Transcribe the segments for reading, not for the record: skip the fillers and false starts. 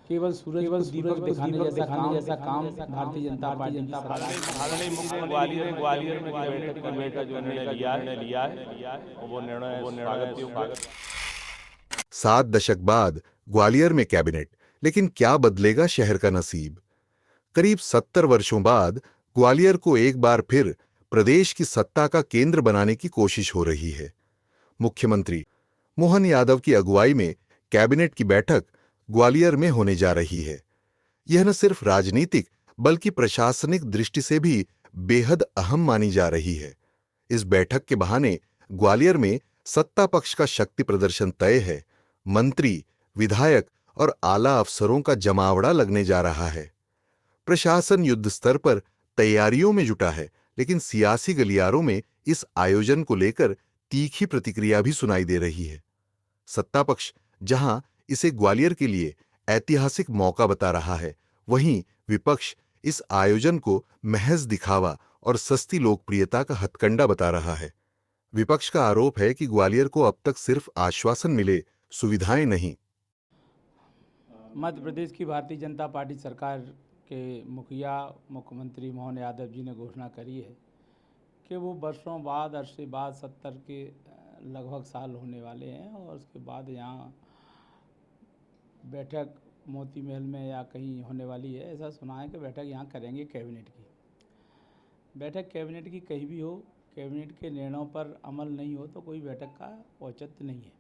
केवल सूरज को दीपक दिखाने जैसा काम भारतीय जनता पार्टी की सरकार आदरणीय मुख्यमंत्री जी ने ग्वालियर में कैबिनेट की बैठक का जो निर्णय लिया है वो निर्णय स्वागत योग्य है। 7 दशक बाद ग्वालियर में कैबिनेट, लेकिन क्या बदलेगा शहर का नसीब? करीब 70 वर्षों बाद ग्वालियर को एक बार फिर प्रदेश की सत्ता का केंद्र बनाने की कोशिश हो रही है। मुख्यमंत्री मोहन यादव की अगुवाई में कैबिनेट की बैठक ग्वालियर में होने जा रही है। यह न सिर्फ राजनीतिक बल्कि प्रशासनिक दृष्टि से भी बेहद अहम मानी जा रही है। इस बैठक के बहाने ग्वालियर में सत्ता पक्ष का शक्ति प्रदर्शन तय है। मंत्री, विधायक और आला अफसरों का जमावड़ा लगने जा रहा है। प्रशासन युद्ध स्तर पर तैयारियों में जुटा है, लेकिन सियासी गलियारों में इस आयोजन को लेकर तीखी प्रतिक्रिया भी सुनाई दे रही है। सत्ता पक्ष जहां इसे ग्वालियर के लिए ऐतिहासिक मौका बता रहा है, वहीं विपक्ष इस आयोजन को महज दिखावा और सस्ती लोकप्रियता का हथकंडा बता रहा है। विपक्ष का आरोप है कि ग्वालियर को अब तक सिर्फ आश्वासन मिले, सुविधाएं नहीं। मध्य प्रदेश की भारतीय जनता पार्टी सरकार के मुखिया मुख्यमंत्री मोहन यादव जी ने घोषणा करी है कि वो वर्षों बाद, अरसे बाद 70 के लगभग साल होने वाले हैं और उसके बाद यहाँ बैठक मोती महल में या कहीं होने वाली है। ऐसा सुना है कि बैठक यहाँ करेंगे कैबिनेट की। बैठक कैबिनेट की कहीं भी हो, कैबिनेट के निर्णयों पर अमल नहीं हो तो कोई बैठक का औचित्य नहीं है।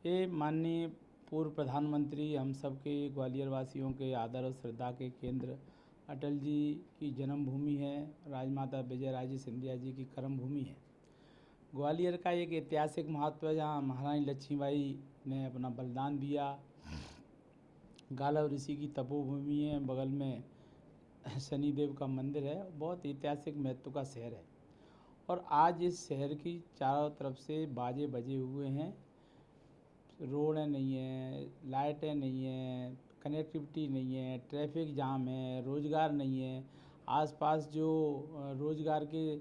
ये माननीय पूर्व प्रधानमंत्री, हम सब के ग्वालियर वासियों के आदर और श्रद्धा के केंद्र अटल जी की जन्मभूमि है। राजमाता विजयराजे सिंधिया जी की कर्मभूमि है। ग्वालियर का एक ऐतिहासिक महत्व है जहाँ महारानी लक्ष्मीबाई ने अपना बलिदान दिया। गालव ऋषि की तपोभूमि है, बगल में शनिदेव का मंदिर है। बहुत ऐतिहासिक महत्व का शहर है और आज इस शहर की चारों तरफ से बाजे बजे हुए हैं। रोडें नहीं है, लाइटें नहीं है, कनेक्टिविटी नहीं है, ट्रैफिक जाम है, रोज़गार नहीं है। आसपास जो रोज़गार के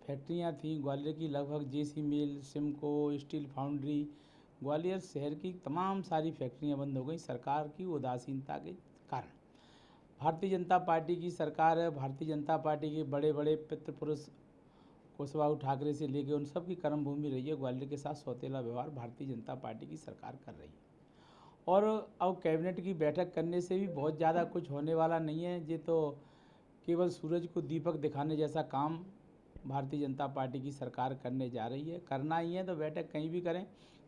फैक्ट्रियां थीं ग्वालियर की, लगभग जेसी मिल, सिमको, स्टील फाउंड्री, ग्वालियर शहर की तमाम सारी फैक्ट्रियां बंद हो गई सरकार की उदासीनता के कारण। भारतीय जनता पार्टी की सरकार है। भारतीय जनता पार्टी के बड़े बड़े पितृपुरुष कुशवाहा ठाकरे से लेकर उन सब की कर्मभूमि रही है। ग्वालियर के साथ सौतेला व्यवहार भारतीय जनता पार्टी की सरकार कर रही है और अब कैबिनेट की बैठक करने से भी बहुत ज़्यादा कुछ होने वाला नहीं है। ये तो केवल सूरज को दीपक दिखाने जैसा काम भारतीय जनता पार्टी की सरकार करने जा रही है। करना ही है तो बैठक कहीं भी करें।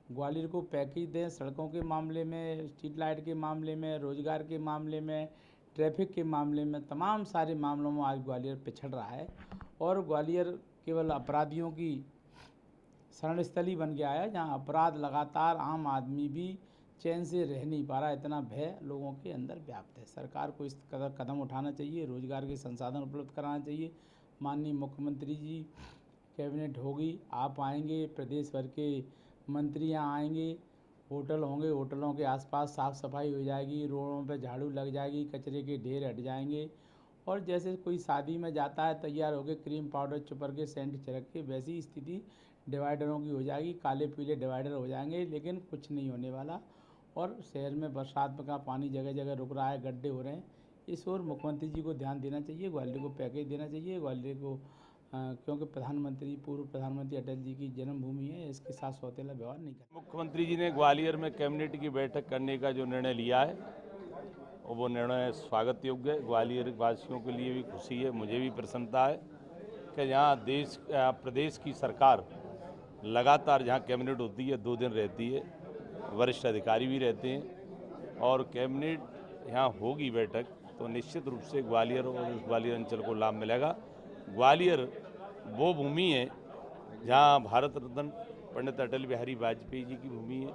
ग्वालियर को पैकेज दें, सड़कों के मामले में, स्ट्रीट लाइट के मामले में, रोज़गार के मामले में, ट्रैफिक के मामले में, तमाम सारे मामलों में आज ग्वालियर पिछड़ रहा है और ग्वालियर केवल अपराधियों की शरणस्थली बन गया है, जहां अपराध लगातार, आम आदमी भी चैन से रह नहीं पा रहा। इतना भय लोगों के अंदर व्याप्त है। सरकार को इस कदम उठाना चाहिए, रोजगार के संसाधन उपलब्ध कराना चाहिए। माननीय मुख्यमंत्री जी, कैबिनेट होगी, आप आएंगे, प्रदेश भर के मंत्रियां आएंगे, होटल होंगे, होटलों के आसपास साफ़ सफाई हो जाएगी, रोडों पर झाड़ू लग जाएगी, कचरे के ढेर हट जाएंगे और जैसे कोई शादी में जाता है तैयार होकर क्रीम पाउडर चुपर के सेंट छिड़क के, वैसी स्थिति डिवाइडरों की हो जाएगी। काले पीले डिवाइडर हो जाएंगे, लेकिन कुछ नहीं होने वाला और शहर में बरसात का पानी जगह जगह रुक रहा है, गड्ढे हो रहे हैं। इस ओर मुख्यमंत्री जी को ध्यान देना चाहिए, ग्वालियर को पैकेज देना चाहिए। ग्वालियर को क्योंकि प्रधानमंत्री, पूर्व प्रधानमंत्री अटल जी की जन्मभूमि है, इसके साथ सौतेला व्यवहार नहीं करना। मुख्यमंत्री जी ने ग्वालियर में कैबिनेट की बैठक करने का जो निर्णय लिया है वो निर्णय स्वागत योग्य है। ग्वालियर वासियों के लिए भी खुशी है, मुझे भी प्रसन्नता है कि यहाँ प्रदेश की सरकार लगातार जहाँ कैबिनेट होती है 2 दिन रहती है, वरिष्ठ अधिकारी भी रहते हैं और कैबिनेट यहाँ होगी बैठक तो निश्चित रूप से ग्वालियर और ग्वालियर अंचल को लाभ मिलेगा। ग्वालियर वो भूमि है जहाँ भारत रत्न पंडित अटल बिहारी वाजपेयी जी की भूमि है,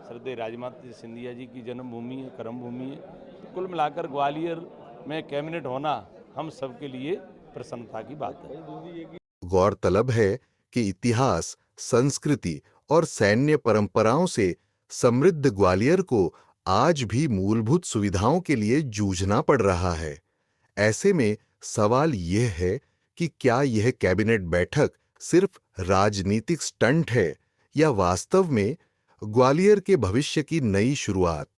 श्रद्धेय राजमाता सिंधिया जी की जन्मभूमि है, कर्मभूमि है। तो कुल मिलाकर ग्वालियर में कैबिनेट होना हम सबके लिए प्रसन्नता की बात है। गौरतलब है कि इतिहास, संस्कृति और सैन्य परंपराओं से समृद्ध ग्वालियर को आज भी मूलभूत सुविधाओं के लिए जूझना पड़ रहा है। ऐसे में सवाल यह है कि क्या यह कैबिनेट बैठक सिर्फ राजनीतिक स्टंट है या वास्तव में ग्वालियर के भविष्य की नई शुरुआत।